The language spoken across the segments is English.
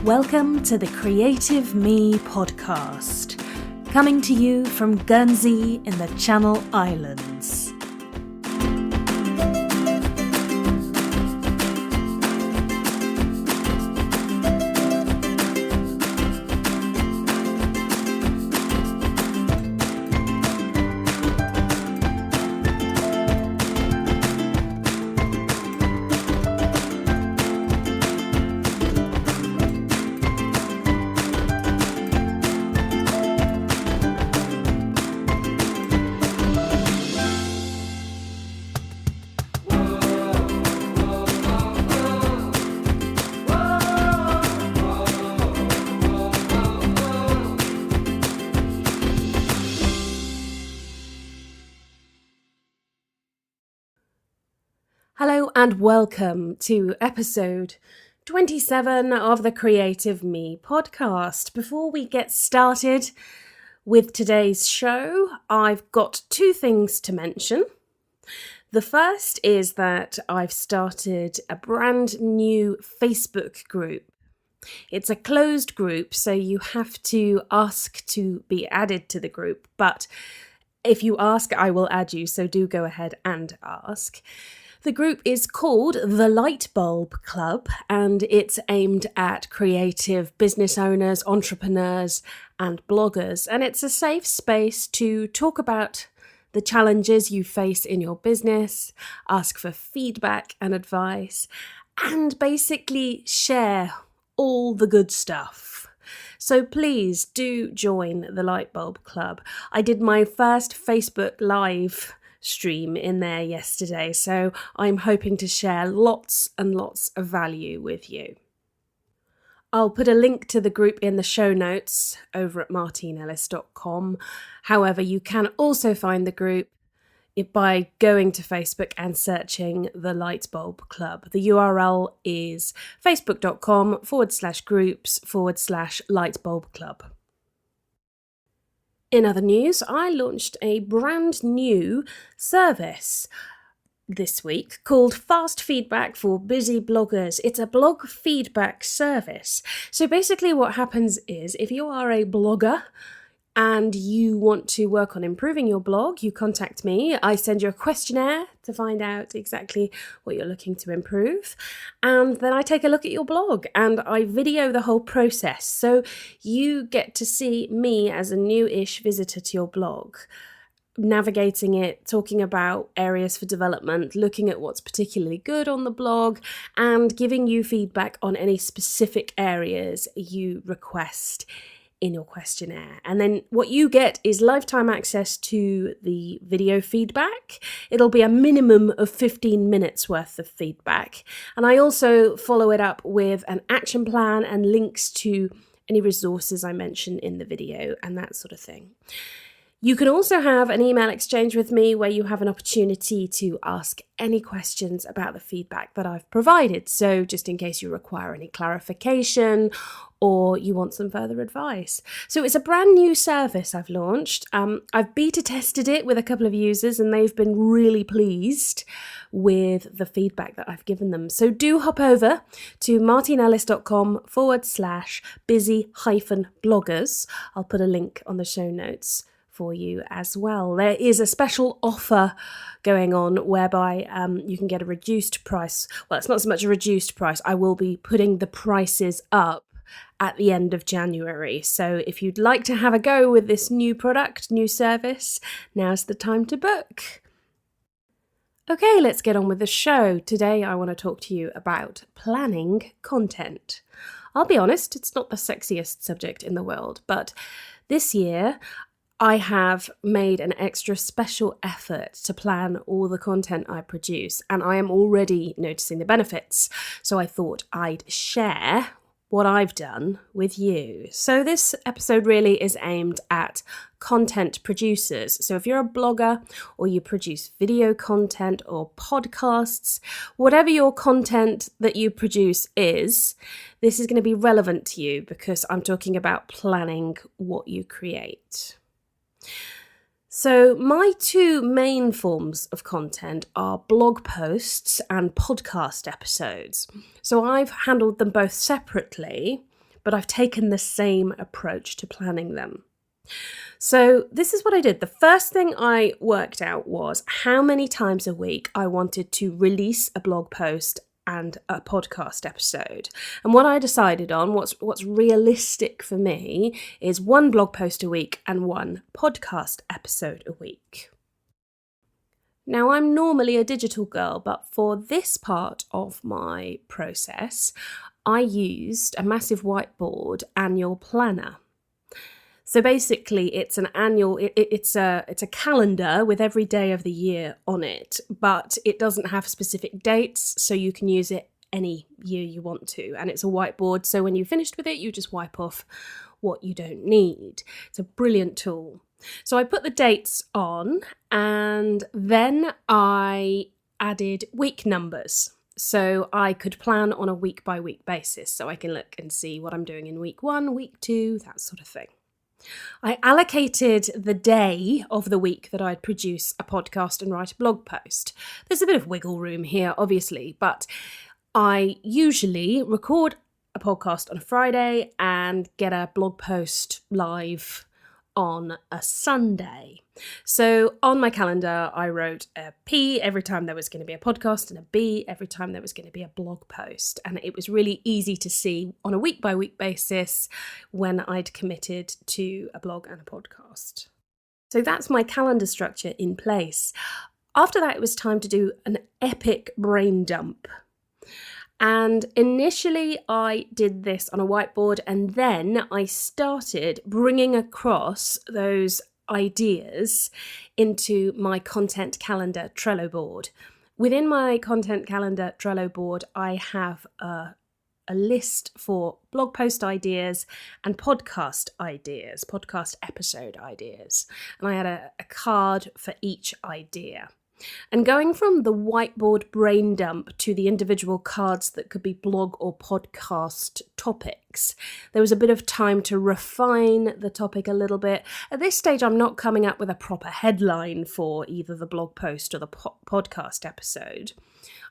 Welcome to the Creative Me podcast, coming to you from Guernsey in the Channel Islands. Hello and welcome to episode 27 of the Creative Me podcast. Before we get started with today's show, I've got two things to mention. The first is that I've started a brand new Facebook group. It's a closed group, so you have to ask to be added to the group, but if you ask, I will add you, so do go ahead and ask. The group is called the Light Bulb Club, and it's aimed at creative business owners, entrepreneurs, and bloggers. And it's a safe space to talk about the challenges you face in your business, ask for feedback and advice, and basically share all the good stuff. So please do join the Light Bulb Club. I did my first Facebook Live stream in there yesterday, so I'm hoping to share lots and lots of value with you. I'll put a link to the group in the show notes over at martinellis.com. However, you can also find the group by going to Facebook and searching the Light Bulb Club. The URL is facebook.com/groups/Light Bulb Club. In other news, I launched a brand new service this week called Fast Feedback for Busy Bloggers. It's a blog feedback service. So basically what happens is if you are a blogger and you want to work on improving your blog, you contact me. I send you a questionnaire to find out exactly what you're looking to improve. And then I take a look at your blog and I video the whole process. So you get to see me as a new-ish visitor to your blog, navigating it, talking about areas for development, looking at what's particularly good on the blog, and giving you feedback on any specific areas you request in your questionnaire. And then what you get is lifetime access to the video feedback. It'll be a minimum of 15 minutes worth of feedback. And I also follow it up with an action plan and links to any resources I mention in the video and that sort of thing. You can also have an email exchange with me where you have an opportunity to ask any questions about the feedback that I've provided. So just in case you require any clarification or you want some further advice. So it's a brand new service I've launched. I've beta tested it with a couple of users and they've been really pleased with the feedback that I've given them. So do hop over to martinellis.com/busy-bloggers. I'll put a link on the show notes for you as well. There is a special offer going on whereby you can get a reduced price. Well, it's not so much a reduced price. I will be putting the prices up at the end of January. So if you'd like to have a go with this new product, new service, now's the time to book. Okay, let's get on with the show. Today I want to talk to you about planning content. I'll be honest, it's not the sexiest subject in the world, but this year I have made an extra special effort to plan all the content I produce, and I am already noticing the benefits. So I thought I'd share what I've done with you. So this episode really is aimed at content producers. So if you're a blogger or you produce video content or podcasts, whatever your content that you produce is, this is going to be relevant to you because I'm talking about planning what you create. So my two main forms of content are blog posts and podcast episodes. So I've handled them both separately, but I've taken the same approach to planning them. So this is what I did. The first thing I worked out was how many times a week I wanted to release a blog post and a podcast episode. And what I decided on, what's realistic for me, is one blog post a week and one podcast episode a week. Now, I'm normally a digital girl, but for this part of my process, I used a massive whiteboard annual planner. So basically, it's an annual. It's a calendar with every day of the year on it, but it doesn't have specific dates, so you can use it any year you want to. And it's a whiteboard, so when you're finished with it, you just wipe off what you don't need. It's a brilliant tool. So I put the dates on, and then I added week numbers. So I could plan on a week-by-week basis, so I can look and see what I'm doing in week 1, week 2, that sort of thing. I allocated the day of the week that I'd produce a podcast and write a blog post. There's a bit of wiggle room here, obviously, but I usually record a podcast on a Friday and get a blog post live on a Sunday. So on my calendar, I wrote a P every time there was going to be a podcast and a B every time there was going to be a blog post. And it was really easy to see on a week-by-week basis when I'd committed to a blog and a podcast. So that's my calendar structure in place. After that, it was time to do an epic brain dump. And initially I did this on a whiteboard, and then I started bringing across those ideas into my content calendar Trello board. Within my content calendar Trello board, I have a list for blog post ideas and podcast ideas, podcast episode ideas. And I had a card for each idea. And going from the whiteboard brain dump to the individual cards that could be blog or podcast topics, there was a bit of time to refine the topic a little bit. At this stage, I'm not coming up with a proper headline for either the blog post or the podcast episode.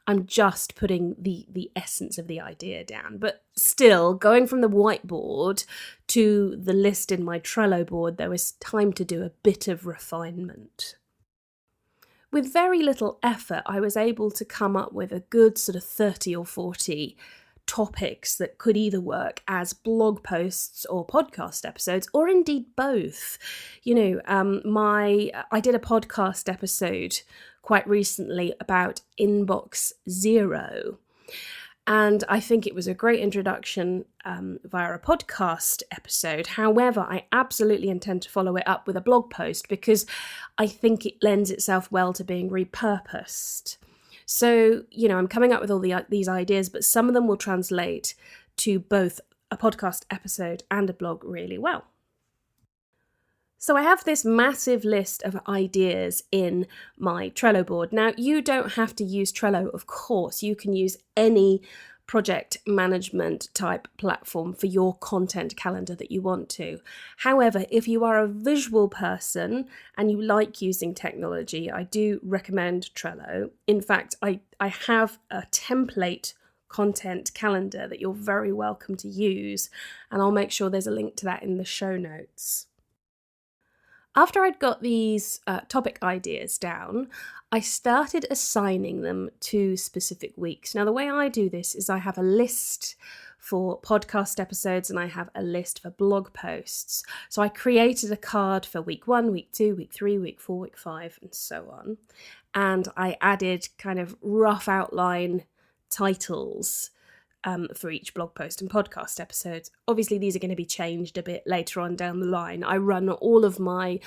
I'm just putting the essence of the idea down. But still, going from the whiteboard to the list in my Trello board, there was time to do a bit of refinement. With very little effort, I was able to come up with a good sort of 30 or 40 topics that could either work as blog posts or podcast episodes, or indeed both. You know, I did a podcast episode quite recently about Inbox Zero. And I think it was a great introduction via a podcast episode. However, I absolutely intend to follow it up with a blog post because I think it lends itself well to being repurposed. So, you know, I'm coming up with all these ideas, but some of them will translate to both a podcast episode and a blog really well. So I have this massive list of ideas in my Trello board. Now, you don't have to use Trello, of course. You can use any project management type platform for your content calendar that you want to. However, if you are a visual person and you like using technology, I do recommend Trello. In fact, I have a template content calendar that you're very welcome to use, and I'll make sure there's a link to that in the show notes. After I'd got these topic ideas down, I started assigning them to specific weeks. Now, the way I do this is I have a list for podcast episodes and I have a list for blog posts. So I created a card for week 1, week 2, week 3, week 4, week 5, and so on. And I added kind of rough outline titles for each blog post and podcast episodes. Obviously, these are going to be changed a bit later on down the line. I run all of my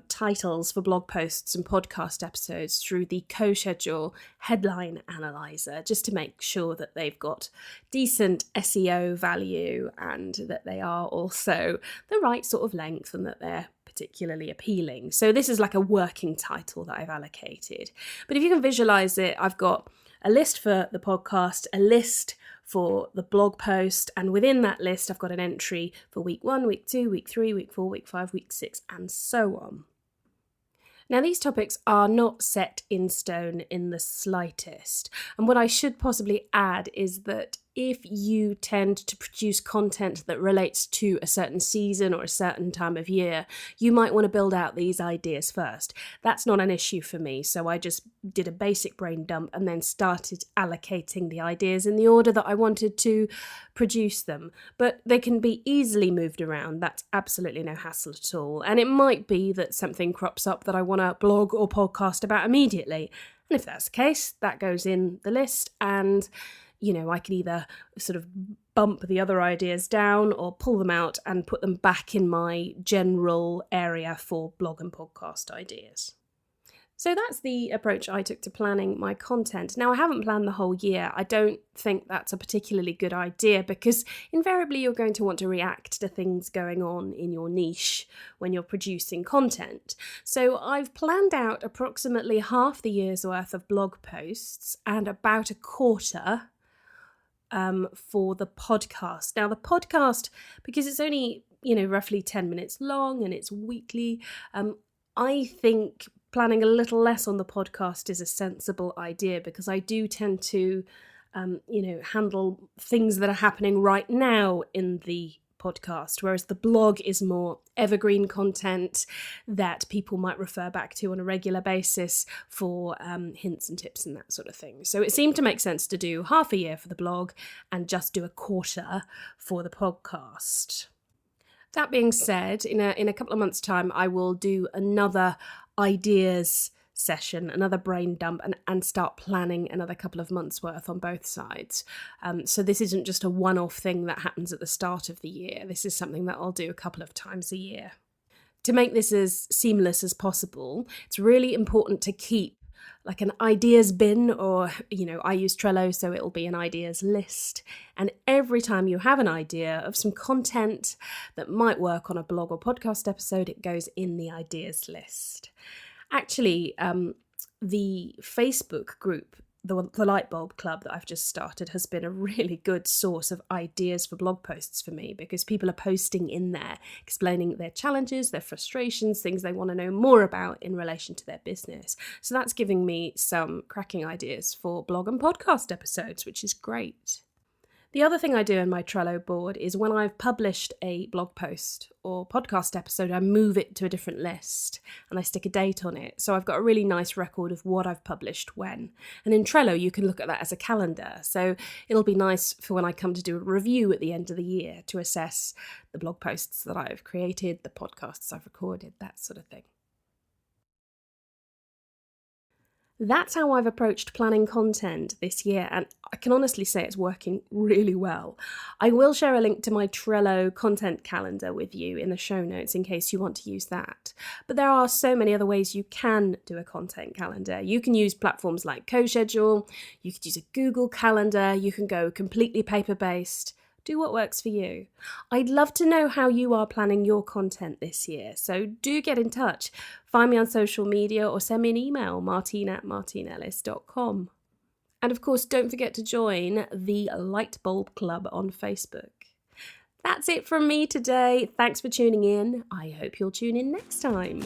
titles for blog posts and podcast episodes through the CoSchedule headline analyzer, just to make sure that they've got decent SEO value and that they are also the right sort of length and that they're particularly appealing. So this is like a working title that I've allocated. But if you can visualize it, I've got a list for the podcast, a list for the blog post, and within that list I've got an entry for week 1, week 2, week 3, week 4, week 5, week 6, and so on. Now, these topics are not set in stone in the slightest, and what I should possibly add is that if you tend to produce content that relates to a certain season or a certain time of year, you might want to build out these ideas first. That's not an issue for me, so I just did a basic brain dump and then started allocating the ideas in the order that I wanted to produce them. But they can be easily moved around. That's absolutely no hassle at all. And it might be that something crops up that I want to blog or podcast about immediately. And if that's the case, that goes in the list, and I can either sort of bump the other ideas down or pull them out and put them back in my general area for blog and podcast ideas. So that's the approach I took to planning my content. Now, I haven't planned the whole year. I don't think that's a particularly good idea because invariably you're going to want to react to things going on in your niche when you're producing content. So I've planned out approximately half the year's worth of blog posts and about a quarter for the podcast. Now, the podcast, because it's only, roughly 10 minutes long and it's weekly, I think planning a little less on the podcast is a sensible idea because I do tend to, handle things that are happening right now in the podcast, whereas the blog is more evergreen content that people might refer back to on a regular basis for hints and tips and that sort of thing. So it seemed to make sense to do half a year for the blog and just do a quarter for the podcast. That being said, in a couple of months' time, I will do another ideas session, another brain dump, and start planning another couple of months' worth on both sides. So this isn't just a one-off thing that happens at the start of the year. This is something that I'll do a couple of times a year. To make this as seamless as possible, it's really important to keep like an ideas bin, or, I use Trello, so it'll be an ideas list. And every time you have an idea of some content that might work on a blog or podcast episode, it goes in the ideas list. Actually, the Facebook group, the Lightbulb Club that I've just started, has been a really good source of ideas for blog posts for me because people are posting in there, explaining their challenges, their frustrations, things they want to know more about in relation to their business. So that's giving me some cracking ideas for blog and podcast episodes, which is great. The other thing I do in my Trello board is when I've published a blog post or podcast episode, I move it to a different list and I stick a date on it. So I've got a really nice record of what I've published when. And in Trello, you can look at that as a calendar. So it'll be nice for when I come to do a review at the end of the year to assess the blog posts that I've created, the podcasts I've recorded, that sort of thing. That's how I've approached planning content this year, and I can honestly say it's working really well. I will share a link to my Trello content calendar with you in the show notes in case you want to use that. But there are so many other ways you can do a content calendar. You can use platforms like CoSchedule, you could use a Google Calendar, you can go completely paper-based. Do what works for you. I'd love to know how you are planning your content this year, so do get in touch. Find me on social media or send me an email, martine@martinellis.com. And of course, don't forget to join the Lightbulb Club on Facebook. That's it from me today. Thanks for tuning in. I hope you'll tune in next time.